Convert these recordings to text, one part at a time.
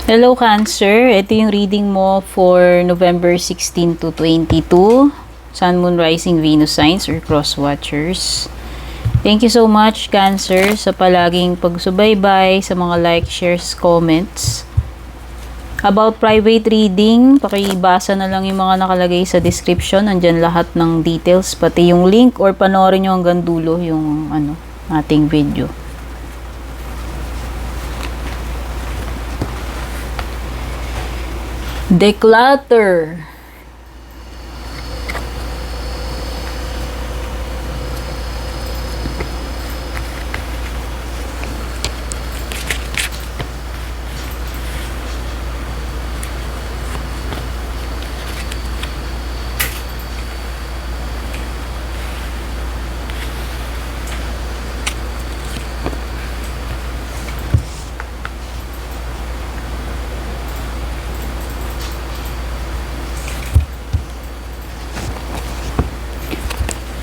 Hello Cancer, ito yung reading mo for November 16 to 22, Sun, Moon, Rising, Venus signs or cross watchers. Thank you so much Cancer sa palaging pagsubaybay, sa mga like, shares, comments. About private reading, pakibasa na lang yung mga nakalagay sa description, andyan lahat ng details, pati yung link, or panoorin nyo hanggang dulo yung ating video. Declutter.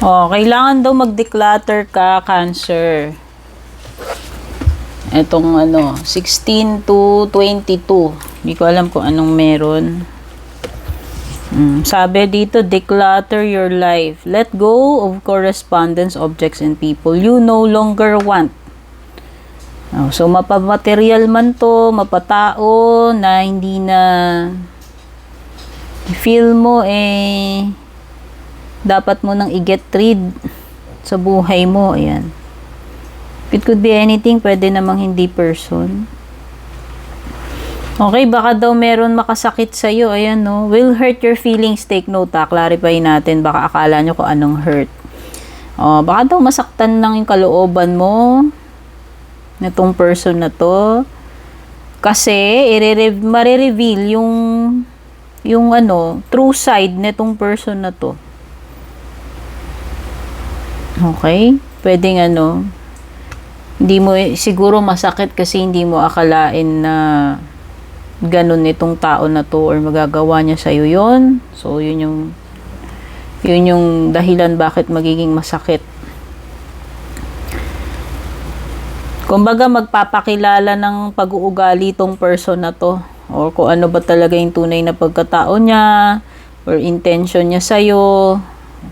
Kailangan daw mag-declutter ka, Cancer. Etong 16 to 22. Hindi ko alam kung anong meron. Sabi dito, declutter your life. Let go of correspondence, objects, and people you no longer want. So, mapamaterial man to, mapatao, na hindi na feel mo dapat mo nang i-get rid sa buhay mo. Ayan. It could be anything. Pwede namang hindi person. Okay, baka daw meron makasakit sa'yo. Ayan, no? Will hurt your feelings. Take note, ha? Clarify natin. Baka akala nyo kung anong hurt. Baka daw masaktan lang yung kalooban mo nitong person na to. Kasi, marireveal yung true side nitong person na to. Okay? Pwedeng hindi mo, siguro masakit kasi hindi mo akalain na ganun itong tao na to or magagawa niya sa'yo yun. So, yun yung dahilan bakit magiging masakit. Kumbaga, magpapakilala ng pag-uugali tong person na to or kung ano ba talaga yung tunay na pagkatao niya or intention niya sa'yo.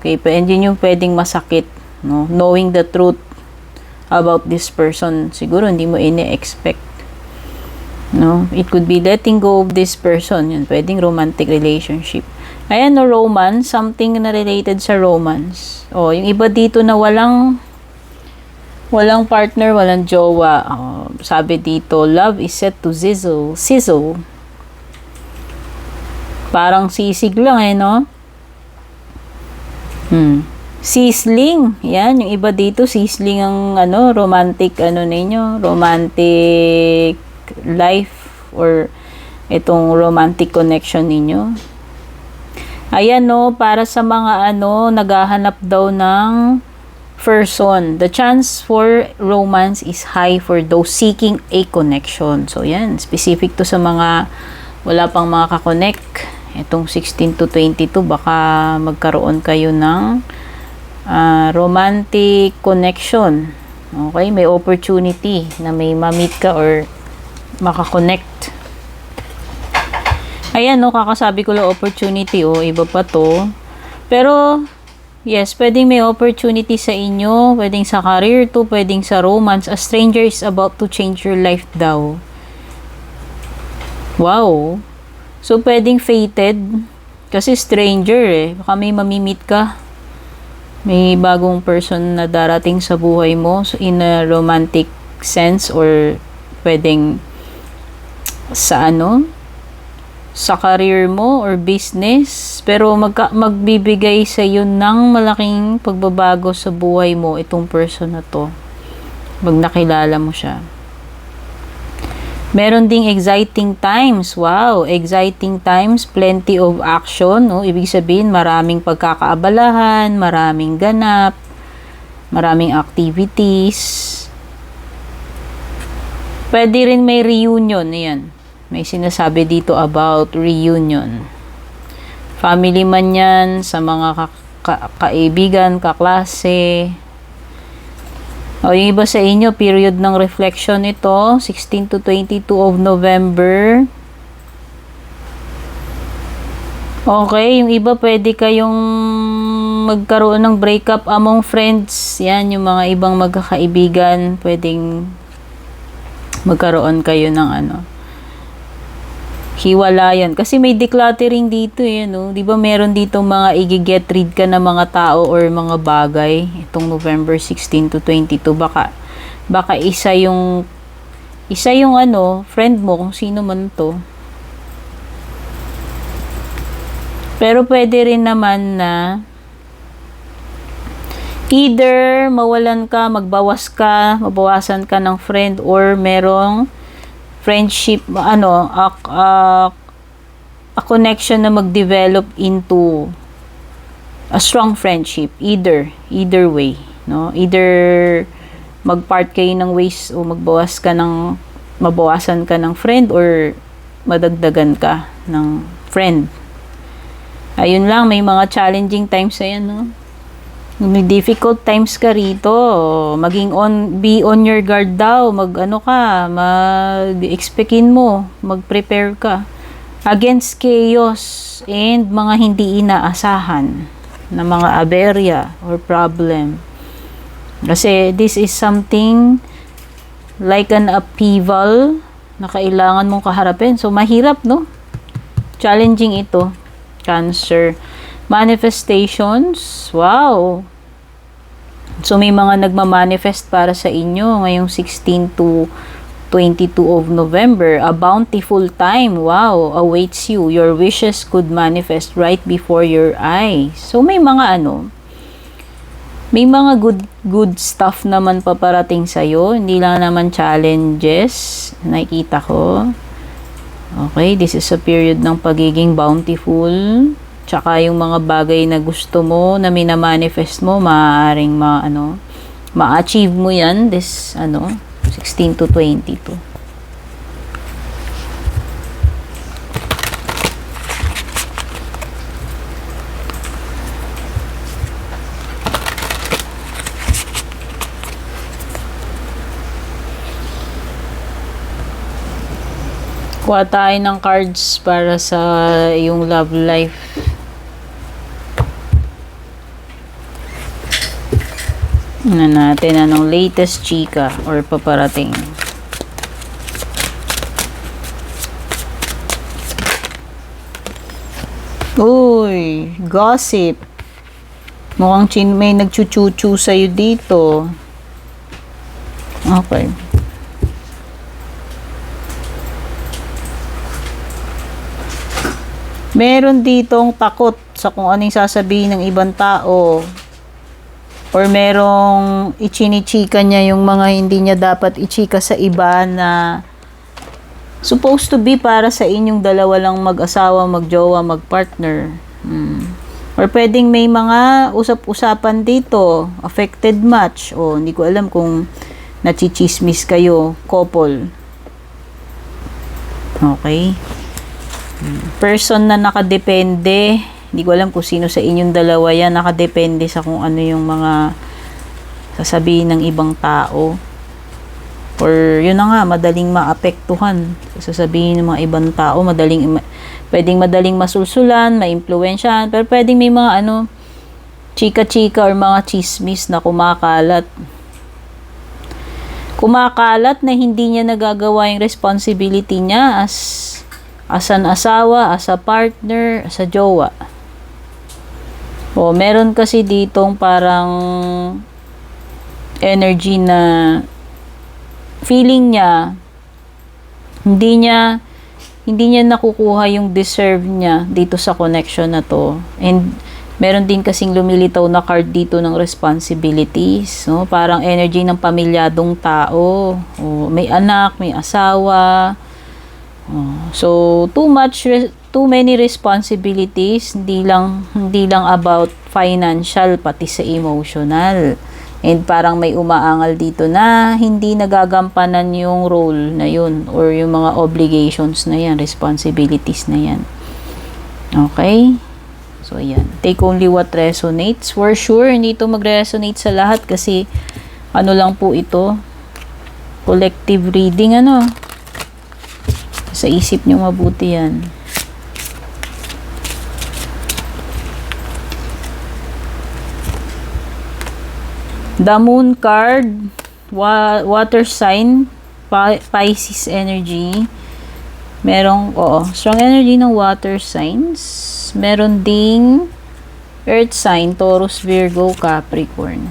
Okay? And yun yung pwedeng masakit. No? Knowing the truth about this person, siguro hindi mo ini-expect. No? It could be letting go of this person. Yun, pwedeng romantic relationship. Ayan, romance, something na related sa romance. Yung iba dito na walang partner, walang jowa. Sabi dito, love is set to sizzle. Parang sisig lang no? Sizzling. Yan, yung iba dito, sizzling ang romantic ninyo, romantic life or itong romantic connection ninyo. Ayan, para sa mga naghahanap daw ng person. The chance for romance is high for those seeking a connection. So, yan, specific to sa mga wala pang mga kakonect. Itong 16 to 22, baka magkaroon kayo ng romantic connection. Okay, may opportunity na may ma-meet ka or makakonect. Ayan, kakasabi ko lang opportunity, iba pa to. Pero, yes, pwedeng may opportunity sa inyo, pwedeng sa career to, pwedeng sa romance. A stranger is about to change your life daw. Wow! So, pwedeng fated, kasi stranger baka may mamimit ka. May bagong person na darating sa buhay mo in a romantic sense or pwedeng sa sa career mo or business, pero magbibigay sa iyo ng malaking pagbabago sa buhay mo itong person na to pag nakilala mo siya. Meron ding exciting times. Wow, exciting times, plenty of action, Ibig sabihin, maraming pagkakaabalahan, maraming ganap, maraming activities. Pwede rin may reunion, ayan. May sinasabi dito about reunion. Family man yan, sa mga kaibigan, kaklase, O, yung iba sa inyo, period ng reflection ito, 16 to 22 of November. Okay, yung iba pwede kayong magkaroon ng breakup among friends. Yan, yung mga ibang magkakaibigan, pwedeng magkaroon kayo ng hiwalayan. Kasi may decluttering dito no? Di ba meron dito mga i-get rid ka na mga tao or mga bagay itong November 16 to 22. Baka isa yung friend mo, kung sino man to. Pero pwede rin naman na either mawalan ka, mabawasan ka ng friend, or merong friendship, a connection na mag-develop into a strong friendship. Either way, no? Either mag-part kayo ng ways o mabawasan ka ng friend, or madagdagan ka ng friend. Ayun lang, may mga challenging times ayan, no? May difficult times ka rito. Be on your guard daw. Mag-expectin mo, mag-prepare ka against chaos and mga hindi inaasahan na mga aberya or problem. Kasi this is something like an upheaval na kailangan mong kaharapin. So, mahirap, no? Challenging ito. Cancer. Manifestations. Wow! So, may mga nagmamanifest para sa inyo ngayong 16 to 22 of November. A bountiful time, wow, awaits you. Your wishes could manifest right before your eyes. So, may mga may mga good stuff naman paparating sa'yo. Hindi lang naman challenges. Nakikita ko. Okay, this is a period ng pagiging bountiful. Tsaka yung mga bagay na gusto mo, na minamanifest mo, maaaring ma-achieve mo yan this 16 to 22. Kuha tayo ng cards para sa yung love life. Natin anong latest chika or paparating. Uy, gossip. Mukhang may nagchuchuchu sa'yo dito. Okay. Meron ditong takot sa kung anong sasabihin ng ibang tao. Or merong ichinichika niya yung mga hindi niya dapat ichika sa iba na supposed to be para sa inyong dalawa lang mag-asawa, mag-jowa, mag-partner. Or pwedeng may mga usap-usapan dito, affected match. O, hindi ko alam kung nachichismis kayo, couple. Okay. Person na nakadepende. Hindi ko alam kung sino sa inyong dalawa yan. Nakadepende sa kung ano yung mga sasabihin ng ibang tao. Or yun na nga, madaling maapektuhan. Sasabihin ng mga ibang tao, pwedeng madaling masulsulan, maimpluwensyahan. Pero pwedeng may mga chika-chika or mga chismis na kumakalat. Kumakalat na hindi niya nagagawa yung responsibility niya as an asawa, as a partner, as a jowa. O, meron kasi ditong parang energy na feeling niya hindi niya nakukuha yung deserve niya dito sa connection na to. And meron din kasing lumilitaw na card dito ng responsibilities, no? Parang energy ng pamilyadong tao. O, may anak, may asawa. So, too many responsibilities, hindi lang about financial, pati sa emotional. And parang may umaangal dito na hindi nagagampanan yung role na yun or yung mga obligations na yan, responsibilities na yan. Okay? So, yan. Take only what resonates. For sure, hindi ito mag-resonate sa lahat kasi lang po ito. Collective reading, Sa isip nyo mabuti yan. The Moon card, water sign, Pisces energy. Merong, strong energy ng water signs. Meron ding earth sign, Taurus, Virgo, Capricorn.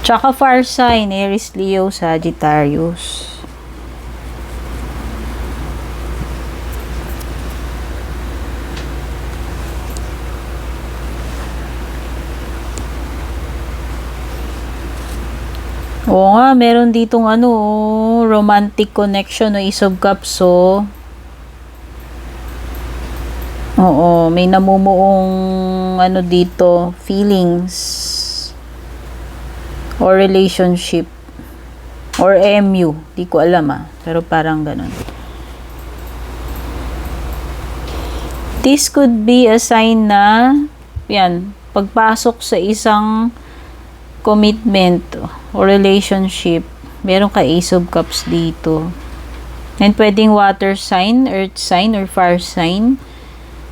Tsaka fire sign, Aries, Leo, Sagittarius. Oo nga, meron ditong romantic connection o Ace of Cups, so oo, may namumuong dito, feelings or relationship or MU, di ko alam pero parang ganun. This could be a sign na yan, pagpasok sa isang commitment o relationship, meron ka Ace of Cups dito. And pwedeng water sign, earth sign, or fire sign.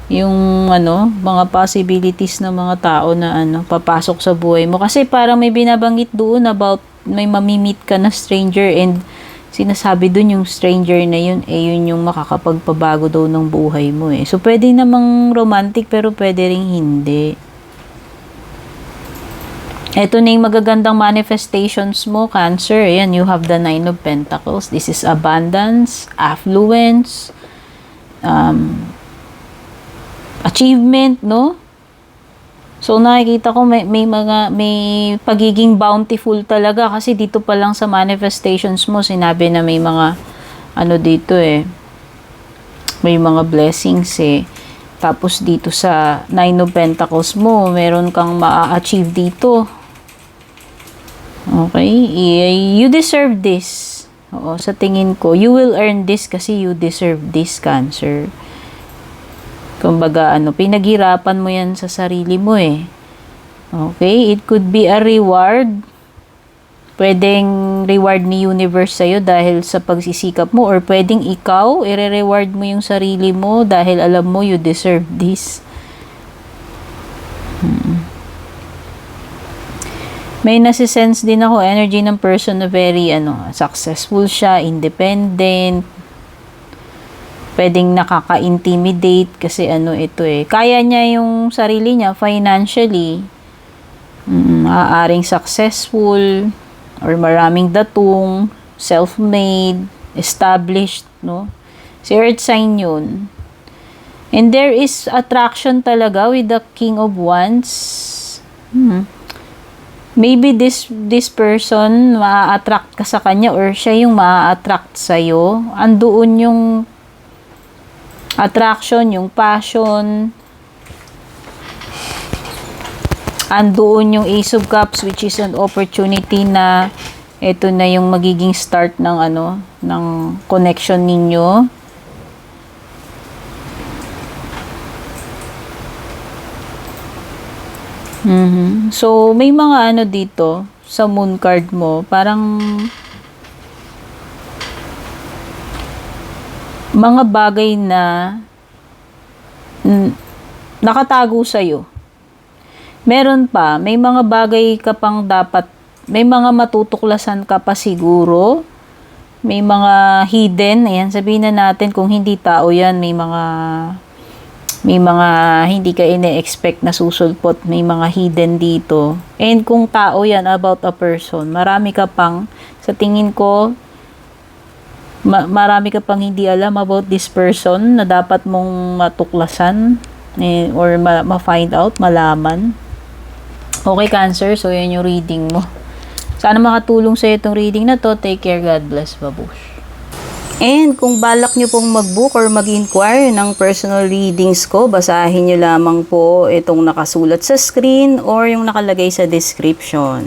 Yung mga possibilities ng mga tao na papasok sa buhay mo. Kasi parang may binabanggit doon about may mamimit ka na stranger and sinasabi doon yung stranger na yun, yun yung makakapagpabago daw ng buhay mo So, pwede namang romantic pero pwede ring hindi. Ito na yung magagandang manifestations mo, Cancer. Ayan, you have the 9 of Pentacles. This is abundance, affluence, achievement, no? So, nakikita ko may pagiging bountiful talaga kasi dito pa lang sa manifestations mo, sinabi na may mga, dito may mga blessings Tapos dito sa 9 of Pentacles mo, meron kang ma-achieve dito. Okay, you deserve this. Oo, sa tingin ko, you will earn this kasi you deserve this, Cancer. Kumbaga, pinaghirapan mo yan sa sarili mo Okay, it could be a reward. Pwedeng reward ni universe sa'yo dahil sa pagsisikap mo, or pwedeng ikaw, i-reward mo yung sarili mo dahil alam mo you deserve this. May nasisense din ako, energy ng person na very, successful siya, independent, pwedeng nakaka-intimidate kasi ito kaya niya yung sarili niya financially, maaaring successful, or maraming datong, self-made, established, no? Si Earth sign yun. And there is attraction talaga with the King of Wands. Maybe this person, maa-attract ka sa kanya or siya yung maa-attract sa'yo. Andoon yung attraction, yung passion. Andoon yung Ace of Cups, which is an opportunity na ito na yung magiging start ng ng connection ninyo. So, may mga dito sa moon card mo, parang mga bagay na nakatago sa'yo. Meron pa, may mga bagay ka pang dapat, may mga matutuklasan ka pa siguro, may mga hidden, ayan, sabihin na natin kung hindi tao yan, may mga hindi ka ine-expect na susulpot, may mga hidden dito. And kung tao yan, about a person, marami ka pang, sa tingin ko, marami ka pang hindi alam about this person na dapat mong matuklasan or ma-find out, malaman. Okay, Cancer, so yan yung reading mo. Sana makatulong sa'yo itong reading na to. Take care, God bless, babush. And kung balak nyo pong mag-book or mag-inquire ng personal readings ko, basahin nyo lamang po itong nakasulat sa screen or yung nakalagay sa description.